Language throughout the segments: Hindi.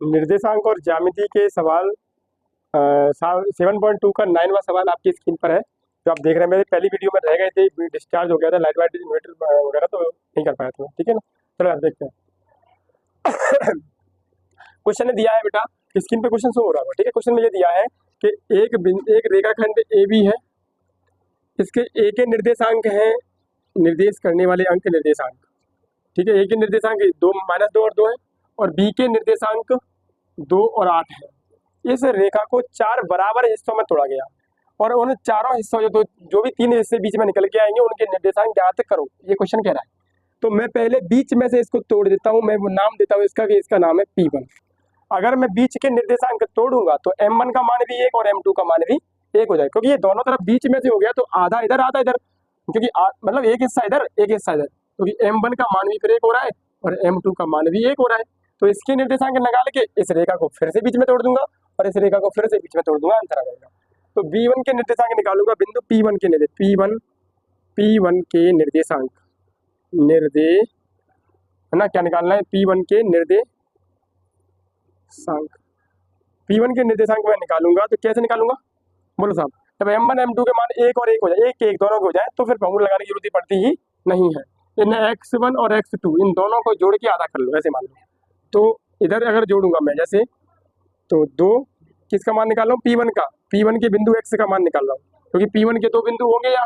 निर्देशांक और ज्यामिति के सवाल 7.2 का 9वां सवाल आपकी स्क्रीन पर है, जो आप देख रहे हैं। मेरे पहली वीडियो में रह गए थे, डिस्चार्ज हो गया था, लाइट वाइट इन्वर्टर वगैरह, तो नहीं कर पाया था, ठीक है ना। चलो आप देखते हैं। क्वेश्चन ने दिया है बेटा, स्क्रीन पे क्वेश्चन शो हो रहा होगा, ठीक है। क्वेश्चन में ये दिया है कि एक रेखाखंड ए बी है, इसके ए के निर्देशांक है, निर्देश करने वाले अंक निर्देशांक, ठीक है। ए के निर्देशांक 2 -2 और 2 है, और बी के निर्देशांक 2 और 8 है। इस रेखा को 4 बराबर हिस्सों में तोड़ा गया, और उन चारों हिस्सों जो भी 3 हिस्से बीच में निकल के आएंगे उनके निर्देशांक ज्ञात करो, ये क्वेश्चन कह रहा है। तो मैं पहले बीच में से इसको तोड़ देता हूँ, मैं नाम देता हूँ इसका कि इसका नाम है P1। अगर मैं बीच के निर्देशांक तोड़ूंगा तो M1 का मान भी 1 और M2 का मान भी 1 हो जाए, क्योंकि ये दोनों तरफ बीच में से हो गया, तो आधा इधर आधा इधर, क्योंकि मतलब एक हिस्सा इधर एक हिस्सा इधर, क्योंकि M1 का मान भी फिर 1 हो रहा है और M2 का मान भी 1 हो रहा है। तो इसके निर्देशांक निकाल के इस रेखा को फिर से बीच में तोड़ दूंगा और इस रेखा को फिर से बीच में तोड़ दूंगा, अंतर आ जाएगा। तो B1 के निर्देशांक निकालूंगा, बिंदु P1 के P1 के निर्देशांक है ना, क्या निकालना है, P1 के निर्देशांक। P1 के निर्देशांक मैं निकालूंगा तो कैसे निकालूंगा, बोलो साहब। जब M1 M2 के मान 1 और 1 हो जाए, 1 दोनों के हो जाए, तो फिर फॉर्मूला लगाने की जरूरत पड़ती ही नहीं है। इन्हें x1 और x2 इन दोनों को जोड़ के आधा कर लो, ऐसे मान लो। तो इधर अगर जोड़ूंगा मैं जैसे, तो 2 किसका मान निकाल रहा हूँ, P1 का, P1 के बिंदु x का मान निकाल रहा हूँ, क्योंकि P1 के 2 बिंदु होंगे या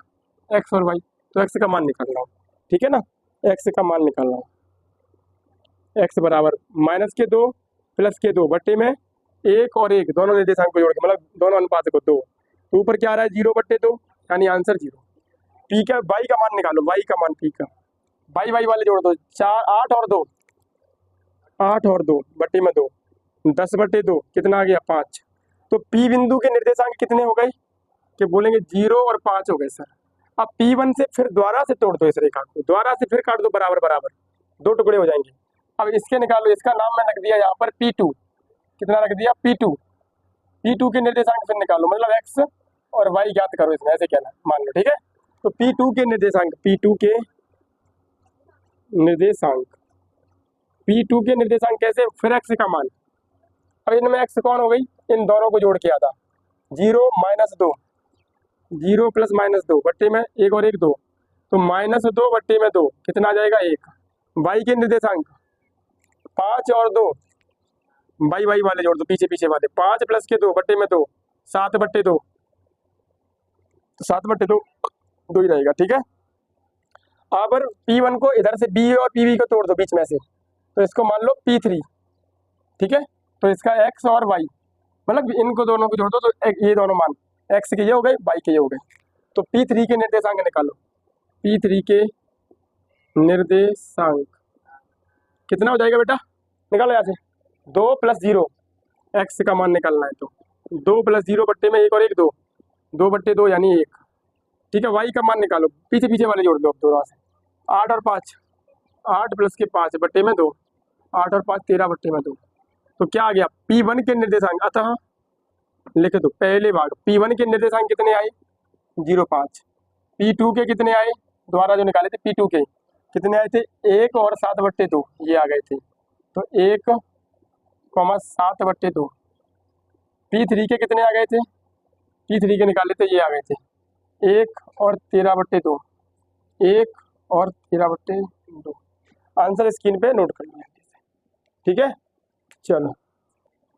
x और y, तो x का मान निकाल रहा हूँ, ठीक है ना। x का मान निकाल रहा हूँ, x बराबर -2 +2 बट्टे में 1 और 1 दोनों निर्देशांक को जोड़ के, मतलब दोनों अनुपात को 2, तो ऊपर क्या आ रहा है 0/2, यानी आंसर 0। P का y का मान निकालो, y का मान P का, y वाले जोड़ दो, 8 और 2 बट्टे में 2, 10/2 कितना आ गया 5। तो P बिंदु के निर्देशांक कितने हो गए, कि बोलेंगे 0 और 5 हो गए सर। अब P1 से फिर द्वारा से तोड़ दो इस रेखा को, द्वारा से फिर काट दो बराबर बराबर, 2 टुकड़े हो जाएंगे। अब इसके निकालो, इसका नाम मैं रख दिया यहाँ पर P2, कितना रख दिया P2 के निर्देशांक फिर निकालो, मतलब x और y ज्ञात करो, इसमें ऐसे कहना मान लो, ठीक है। तो P2 के निर्देशांक कैसे, फिर x का मान। अब इनमें x कौन हो गई, इन दोनों को जोड़ के आधा, 0 -2, 0 + -2 बट्टे में 1 और 1 2, तो -2 बट्टे में 2 कितना आ जाएगा 1। y के निर्देशांक 5 और 2, y वाले जोड़ दो, पीछे वाले, 5 + 2 बट्टे में 2, 7/2, 7/2 ही रहेगा, ठीक है। अब P1 को इधर से B और PB को तोड़ दो बीच में से, तो इसको मान लो P3, ठीक है। तो इसका x और y, मतलब इनको दोनों को जोड़ दो, तो ये दोनों मान x के ये हो गए, y के ये हो गए। तो P3 के निर्देशांक निकालो, P3 के निर्देशांक कितना हो जाएगा बेटा, निकालो यहाँ से, 2 + 0, x का मान निकालना है, तो 2 + 0 बट्टे में 1 और 1 2, 2/2 यानी 1, ठीक है। y का मान निकालो, पीछे वाले जोड़ दो अब दोनों से, 8 और 5, 8 + 5 बट्टे में 2, 8 और 5 13/2, तो क्या आ गया P1 के निर्देशांक, अतः लिख दो पहले भाग, P1 के निर्देशांक कितने आए 0,5, P2 के कितने आए, द्वारा जो निकाले थे P2 के कितने आए थे 1 और 7/2, ये आ गए थे, तो 1, 7/2। P3 के कितने आ गए थे, P3 के निकाले थे, ये आ गए थे 1 और 13/2, 1 और 13/2। आंसर स्क्रीन पे नोट कर लिया, ठीक है। चलो,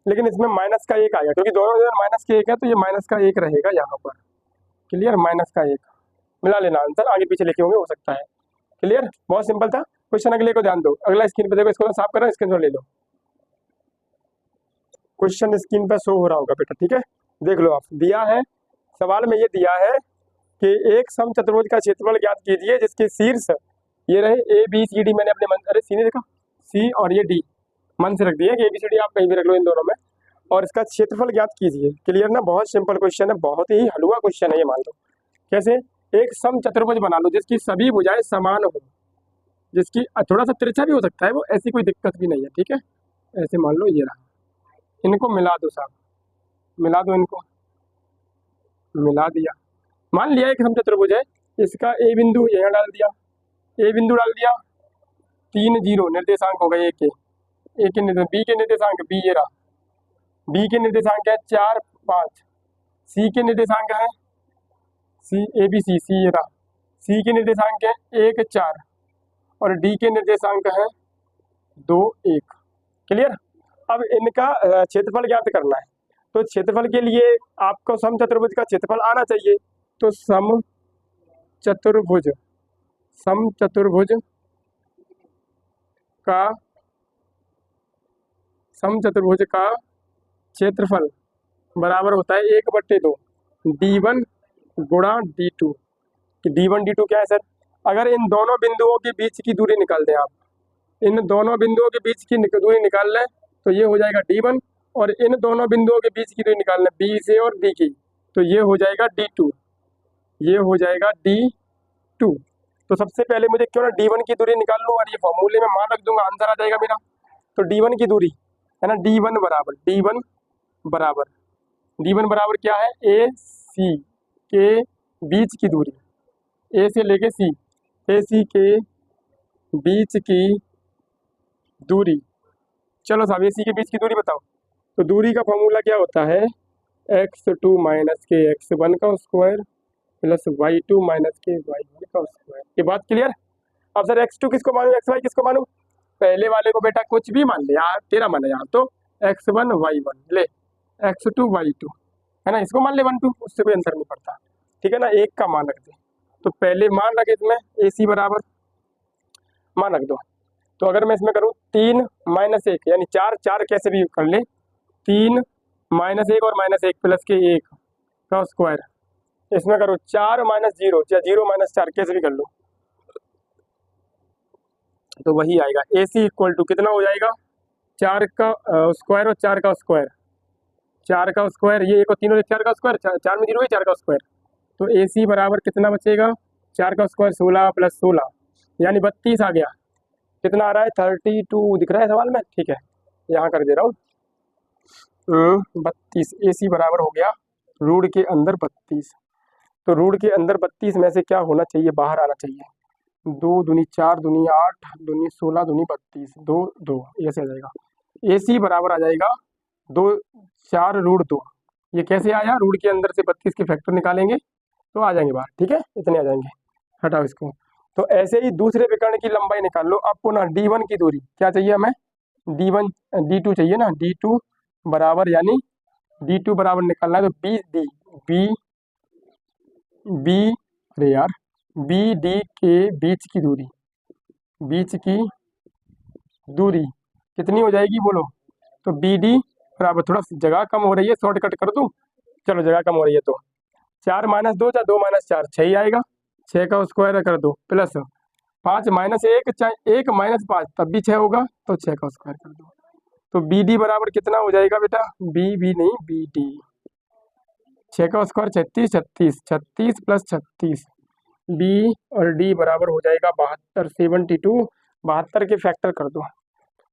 लेकिन इसमें माइनस का 1 आएगा, क्योंकि दोनों इधर -1 है, तो ये -1 रहेगा यहाँ पर, क्लियर। -1 मिला लेना, आंसर आगे पीछे लिखे होंगे, हो सकता है, क्लियर। बहुत सिंपल था क्वेश्चन। अगले को ध्यान दो, अगला स्क्रीन पे देखो, इसको साफ करो, स्क्रीनशॉट ले लो। क्वेश्चन स्क्रीन पे शो हो रहा होगा बेटा, ठीक है, देख लो आप। दिया है सवाल में, ये दिया है कि एक समचतुर्भुज का क्षेत्रफल ज्ञात कीजिए जिसके शीर्ष ये रहे ABCD, मैंने अपने मन, अरे सी नहीं देखा, C और ये D मन से रख दिए कि ABCD आप कहीं भी रख लो इन दोनों में, और इसका क्षेत्रफल ज्ञात कीजिए, क्लियर ना। बहुत सिंपल क्वेश्चन है, बहुत ही हलवा क्वेश्चन है ये, मान लो। कैसे, एक समचतुर्भुज बना लो जिसकी सभी भुजाएं समान हो, जिसकी थोड़ा सा तिरछा भी हो सकता है वो, ऐसी कोई दिक्कत भी नहीं है, ठीक है। ऐसे मान लो ये रहा, इनको मिला दो साहब, मिला दो, इनको मिला दिया, मान लिया एक समचतुर्भुज है, इसका A बिंदु यहाँ डाल दिया, A बिंदु डाल दिया, 3 0 निर्देशांक हो गए A के, ए के निर्देशांक, बी के निर्देशांक, बी ये रहा, बी के निर्देशांक है 4 5, सी के निर्देशांक है सी ए बी सी, सी ये रहा, सी के निर्देशांक है 1 4 और डी के निर्देशांक है 2 1। क्लियर। अब इनका क्षेत्रफल ज्ञात करना है, तो क्षेत्रफल के लिए आपको समचतुर्भुज का क्षेत्रफल आना चाहिए। तो समचतुर्भुज का क्षेत्रफल बराबर होता है 1/2 d1 गुणा d2। d1 d2 क्या है सर? अगर इन दोनों बिंदुओं के बीच की दूरी निकाल दें आप, इन दोनों बिंदुओं के बीच की दूरी निकाल लें तो ये हो जाएगा d1, और इन दोनों बिंदुओं के बीच की दूरी निकाल लें b से और d की, तो ये हो जाएगा d2, ये हो जाएगा d2। तो सबसे पहले मुझे क्यों ना d1 की दूरी निकाल लूँ और ये फॉर्मूले में मान रख दूंगा, आंसर आ जाएगा मेरा। तो d1 की दूरी है ना, d1 बराबर क्या है? ए सी के बीच की दूरी, ए से लेके सी, ए सी के बीच की दूरी। चलो साहब, ए सी के बीच की दूरी बताओ। तो दूरी का फॉर्मूला क्या होता है? x2 माइनस के x1 का स्क्वायर प्लस y2 माइनस के y1 का स्क्वायर। ये बात क्लियर? अब सर x2 किसको मानूं, xy किसको मानूं? पहले वाले को बेटा कुछ भी मान ले यार, तेरा मन है यार, तो x1 y1 ले, x2 y2 है ना, इसको मान ले 1 2, उससे कोई अंतर नहीं पड़ता, ठीक है ना। एक का मान रख दे, तो पहले मान रखे इसमें ए सी बराबर मान रख दो। तो अगर मैं इसमें करूँ 3 - 1 यानी 4 4 कैसे भी कर ले, 3 - 1 और -1 प्लस के 1 का स्क्वायर, इसमें करो 4 - 0 या 0 - 4 कैसे भी कर लो, तो वही आएगा। ए सी इक्वल टू कितना हो जाएगा? 4 का स्क्वायर और 4 का स्क्वायर, 4 का स्क्वायर, ये एक और 3 और 4 का स्क्वायर, 4 में 0 है, 4 का स्क्वायर। तो ए सी बराबर कितना बचेगा? 4 का स्क्वायर 16 + 16 यानी 32 आ गया। कितना आ रहा है? 32 दिख रहा है सवाल में, ठीक है, यहाँ कर दे रहा हूँ 32। ए सी बराबर हो गया रूट के अंदर 32। तो रूट के अंदर 32 में से क्या होना चाहिए? बाहर आना चाहिए। 2 दूनी 4 दूनी 8 दूनी 16 दूनी 32, 2 2 ऐसे आ जाएगा। ए सी बराबर आ जाएगा 2 4 रूट 2। ये कैसे आया? रूट के अंदर से 32 के फैक्टर निकालेंगे तो आ जाएंगे बाहर, ठीक है, इतने आ जाएंगे। हटाओ इसको। तो ऐसे ही दूसरे विकर्ण की लंबाई निकाल लो। अब पुनः d1 की दूरी क्या चाहिए हमें? d2 चाहिए ना, d2 बराबर, यानी d2 बराबर निकालना है तो अरे यार, बी डी के बीच की दूरी कितनी हो जाएगी बोलो? तो बी डी बराबर, थोड़ा जगह कम हो रही है, शॉर्टकट कर दूं, चलो जगह कम हो रही है तो 4 - 2 या 2 - 4 6 ही आएगा, 6 का स्क्वायर कर दो प्लस 5 - 1 चाहे 1 - 5 तब भी 6 होगा, तो 6 का स्क्वायर कर दो। तो बी डी बराबर कितना हो जाएगा बेटा? बी नहीं, बी डी, 6 का स्क्वायर 36 36 36 + 36, बी और डी बराबर हो जाएगा 72 72। 72 के फैक्टर कर दो,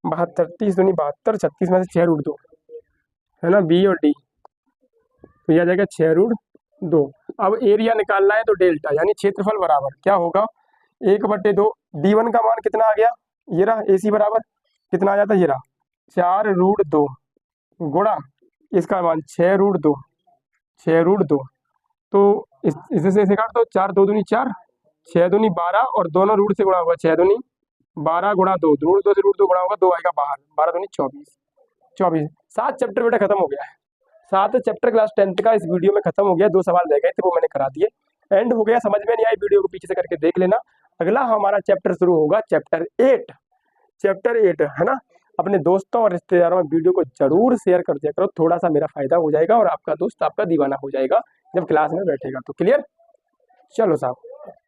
72 30 दूनी 72, 36 में से 6 रूट 2 है ना, बी और डी, तो यह आ जाएगा 6 रूट 2। अब एरिया निकालना है तो डेल्टा यानी क्षेत्रफल बराबर क्या होगा? 1/2। d1 का मान कितना आ गया? ये रहा। ए सी बराबर कितना आ जाता है? ये रहा 4 रूट 2 गुणा इसका मान 6 रूट 2, 6 रूट 2। तो इसे काट दो, 4 2 दूनी 4, 6 दूनी 12 और दोनों रूट से गुणा होगा, 6 दूनी 12 गुणा 2, रूट 2 से रूट 2 गुणा होगा, 2 आएगा बाहर, 12 दूनी 24 24। 7 चैप्टर बेटा खत्म हो गया है, 7 चैप्टर क्लास 10th का इस वीडियो में खत्म हो गया। 2 सवाल रह गए थे वो मैंने करा दिए, एंड हो गया। समझ में नहीं आई वीडियो को पीछे से करके देख लेना। अगला हमारा चैप्टर शुरू होगा चैप्टर 8 है ना। अपने दोस्तों और रिश्तेदारों में वीडियो को जरूर शेयर कर दिया करो, थोड़ा सा मेरा फायदा हो जाएगा और आपका दोस्त आपका दीवाना हो जाएगा जब क्लास में बैठेगा। तो क्लियर? चलो साहब।